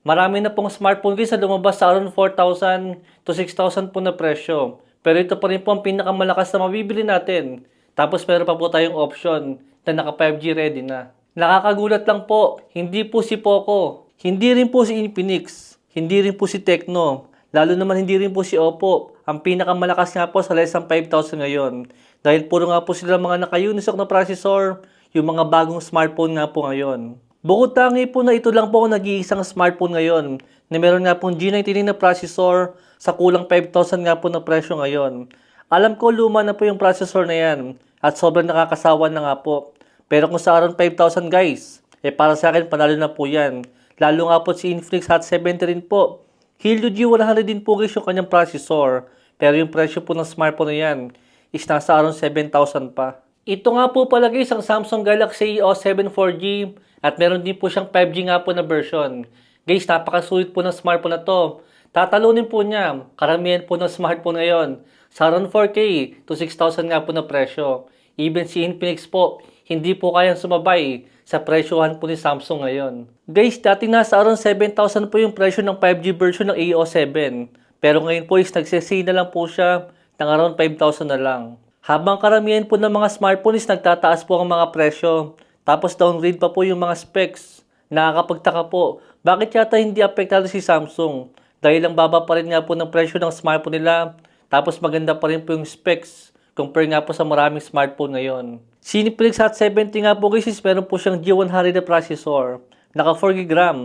Marami na pong smartphone guys na lumabas sa around 4,000 to 6,000 po na presyo. Pero ito pa rin po ang pinakamalakas na mabibili natin. Tapos meron pa po tayong option na naka 5G ready na. Nakakagulat lang po, hindi po si Poco, hindi rin po si Infinix, hindi rin po si Tecno, lalo naman hindi rin po si Oppo. Ang pinakamalakas nga po sa less than 5,000 ngayon. Dahil puro nga po sila mga naka-Unisoc na processor, yung mga bagong smartphone nga po ngayon. Bukod tangi po na ito lang po ang nag-iisang smartphone ngayon na meron nga pong G99 na processor sa kulang 5,000 nga po na presyo ngayon. Alam ko luma na po yung processor na yan at sobrang nakakasawa na nga po. Pero kung sa around 5,000 guys, para sa akin panalo na po yan. Lalo nga po si Infinix Hot 70 rin po. Helio G100 din po guys yung kanyang processor. Pero yung presyo po ng smartphone na yan is nasa around 7,000 pa. Ito nga po pala guys ang Samsung Galaxy A07 4G at meron din po siyang 5G nga po na version. Guys, napakasulit po ng smartphone na to. Tatalunin po niya, karamihan po ng smartphone ngayon, sa around 4K to 6,000 nga po na presyo. Even si Infinix po, hindi po kayang sumabay sa presyohan po ni Samsung ngayon. Guys, dati nasa around 7,000 po yung presyo ng 5G version ng A07. Pero ngayon po is nagsisale na lang po siya ng around 5,000 na lang. Habang karamihan po ng mga smartphone is nagtataas po ang mga presyo. Tapos downgrade pa po yung mga specs. Nakakapagtaka po, bakit yata hindi apektado si Samsung? Dahil lang baba pa rin nga po ng presyo ng smartphone nila. Tapos maganda pa rin po yung specs. Compare nga po sa maraming smartphone ngayon. Si Infinix Hot 70 nga po guys is meron po siyang G100 na processor. Naka 4GB RAM.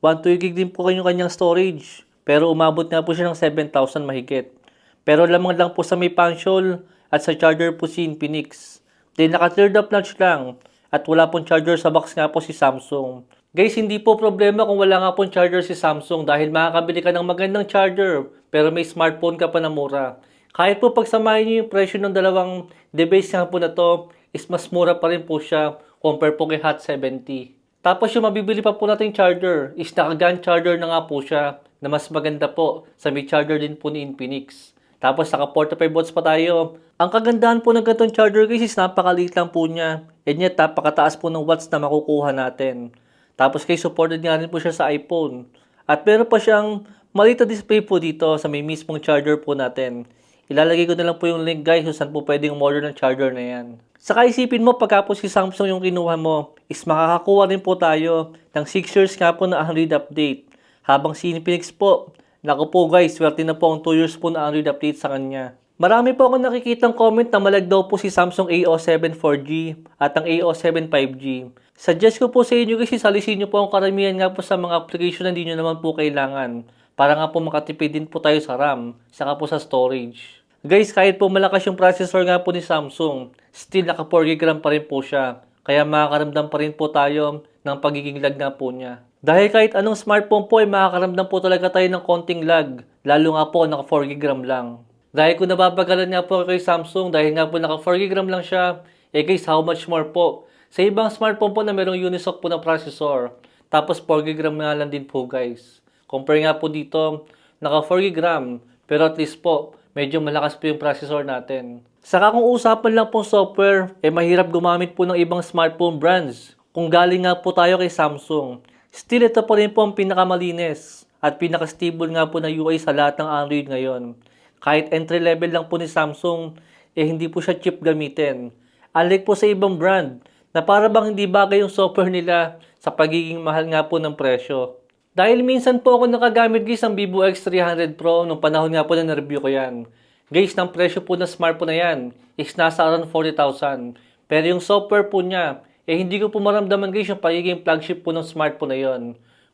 128GB din po kanyang storage. Pero umabot nga po siya ng 7,000 mahigit. Pero lamang lang po sa may function at sa charger po si Infinix. Then naka third up notch lang. At wala pong charger sa box nga po si Samsung. Guys, hindi po problema kung wala nga pong charger si Samsung dahil makakabili ka ng magandang charger pero may smartphone ka pa na mura. Kahit po pagsamahin niyo yung presyo ng dalawang device nga po na to, is mas mura pa rin po siya compare po kay Hot 70. Tapos yung mabibili pa po nating charger is naka-GAN charger na nga po siya na mas maganda po sa may charger din po ni Infinix. Tapos naka 45 watts pa tayo. Ang kagandahan po ng ganitong charger guys is napakaliit lang po niya. And yet napakataas po ng watts na makukuha natin. Tapos guys supported nga rin po siya sa iPhone. At meron pa siyang maliit na display po dito sa may mismong charger po natin. Ilalagay ko na lang po yung link guys kung saan po pwedeng umorder ng charger na yan. Saka isipin mo pagka po si Samsung yung kinuha mo is makakakuha rin po tayo ng 6 years nga po na Android update. Habang si Infinix po, naku po guys, swerte na po ang 2 years po na Android update sa kanya. Marami po akong nakikitang comment na malag daw po si Samsung A07 4G at ang A07 5G. Suggest ko po sa inyo guys, alisin nyo po ang karamihan nga po sa mga application na hindi nyo naman po kailangan. Para nga po makatipid din po tayo sa RAM, saka po sa storage. Guys, kahit po malakas yung processor nga po ni Samsung, still naka 4GB RAM pa rin po siya. Kaya makakaramdam pa rin po tayo ng pagiging lag nga po niya. Dahil kahit anong smartphone po ay makakaramdam po talaga tayo ng konting lag. Lalo nga po naka 4GB RAM lang. Dahil kung nababagalan nga po kay Samsung, dahil nga po naka 4GB RAM lang siya, guys, how much more po? Sa ibang smartphone po na merong Unisoc po na processor, tapos 4GB RAM nga lang din po guys. Compare nga po dito, naka 4GB RAM, pero at least po, medyo malakas po yung processor natin. Saka kung usapan lang pong software, mahirap gumamit po ng ibang smartphone brands. Kung galing nga po tayo kay Samsung, still ito po rin po ang pinakamalinis at pinaka-stable nga po na UI sa lahat ng Android ngayon. Kahit entry level lang po ni Samsung, hindi po siya cheap gamitin. Unlike po sa ibang brand, na para bang hindi bagay yung software nila sa pagiging mahal nga po ng presyo. Dahil minsan po ako nakagamit guys ng Vivo X300 Pro nung panahon nga po na na-review ko yan. Guys, ng presyo po ng smartphone na yan is nasa around 40,000. Pero yung software po niya, hindi ko po maramdaman guys yung pagiging flagship po ng smartphone na yon.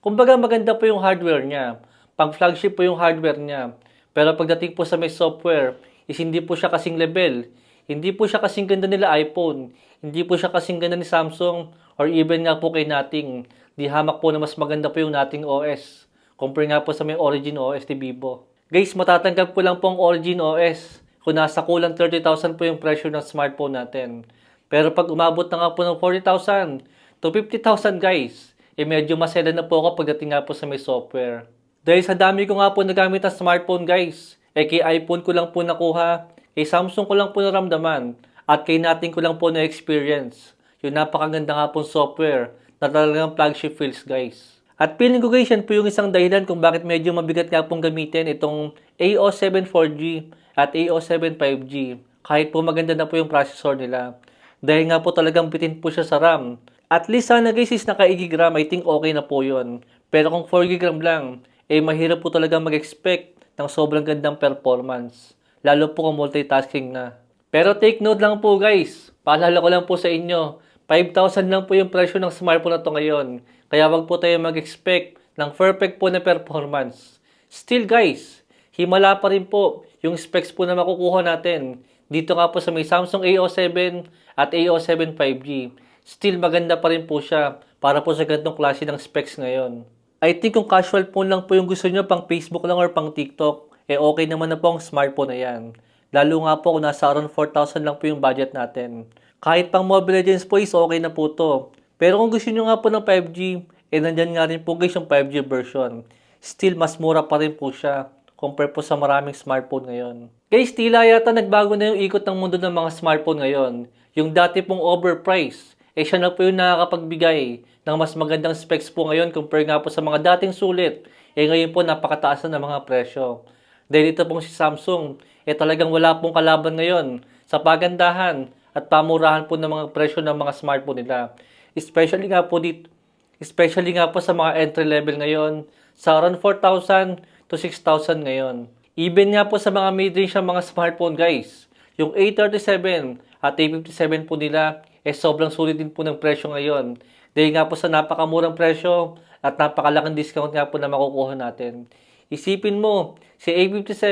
Kumbaga maganda po yung hardware niya. Pang flagship po yung hardware niya. Pero pagdating po sa may software, is hindi po siya kasing level. Hindi po siya kasing ganda nila iPhone. Hindi po siya kasing ganda ni Samsung or even nga po kay Nothing. Di hamak po na mas maganda po yung Nothing OS. Compare nga po sa may Origin OS ni Vivo. Guys, matatanggap ko lang po ang Origin OS kung nasa kulang 30,000 po yung presyo ng smartphone natin. Pero pag umabot na nga po ng 40,000 to 50,000 guys, medyo masela na po ako pagdating nga po sa may software. Dahil sa dami ko nga po nagamit na smartphone guys, kay iPhone ko lang po nakuha, kay Samsung ko lang po naramdaman, at kay Nothing ko lang po na experience. Yung napakaganda nga po software na talagang flagship feels guys. At feeling ko guys, yan po yung isang dahilan kung bakit medyo mabigat nga pong gamitin itong A07 4G at A07 5G. Kahit po maganda na po yung processor nila. Dahil nga po talagang bitin po siya sa RAM. At least sana guys is naka-8GB RAM, I think okay na po yun. Pero kung 4GB RAM lang, mahirap po talaga mag-expect ng sobrang gandang performance. Lalo po kung multitasking na. Pero take note lang po guys, paalala ko lang po sa inyo, 5,000 lang po yung presyo ng smartphone na to ngayon. Kaya wag po tayo mag-expect ng perfect po na performance. Still guys, himala pa rin po yung specs po na makukuha natin. Dito nga po sa may Samsung A07 at A07 5G. Still maganda pa rin po siya para po sa ganitong klase ng specs ngayon. I think kung casual phone lang po yung gusto nyo pang Facebook lang or pang TikTok, okay naman na po ang smartphone na yan. Lalo nga po kung nasa around 4,000 lang po yung budget natin. Kahit pang Mobile Legends po is okay na po to. Pero kung gusto nyo nga po ng 5G, nandyan nga rin po guys yung 5G version. Still mas mura pa rin po siya compare po sa maraming smartphone ngayon. Guys, tila yata nagbago na yung ikot ng mundo ng mga smartphone ngayon. Yung dati pong overpriced, siya na po yung nakakapagbigay ng mas magandang specs po ngayon compare nga po sa mga dating sulit. Ngayon po napakataas na ng mga presyo. Dahil ito pong si Samsung, talagang wala pong kalaban ngayon sa pagandahan at pamurahan po ng mga presyo ng mga smartphone nila. Especially nga po sa mga entry level ngayon, sa around 4,000 to 6,000 ngayon. Even nga po sa mga mid-range ng mga smartphone guys, yung A37 at A57 po nila, sobrang sulit din po ng presyo ngayon. Dahil nga po sa napakamurang presyo at napakalaking discount nga po na makukuha natin. Isipin mo, si A57,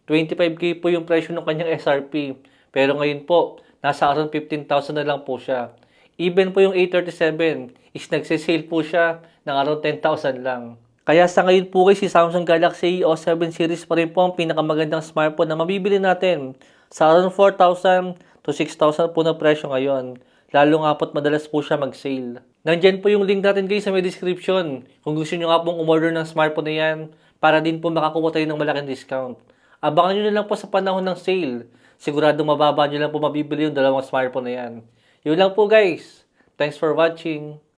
25K po yung presyo ng kanyang SRP. Pero ngayon po, nasa around 15,000 na lang po siya. Even po yung A37 is nagsisale po siya ng around 10,000 lang. Kaya sa ngayon po guys, si Samsung Galaxy O7 series pa rin po ang pinakamagandang smartphone na mabibili natin. Sa around 4,000 to 6,000 po na presyo ngayon. Lalo nga po't madalas po siya mag-sale. Nandyan po yung link natin guys sa may description. Kung gusto nyo nga pong umorder ng smartphone na yan, para din po makakuha tayo ng malaking discount. Abangan nyo na lang po sa panahon ng sale. Siguradong mababa nyo lang po mabibili yung dalawang smartphone na yan. Yun lang po guys. Thanks for watching.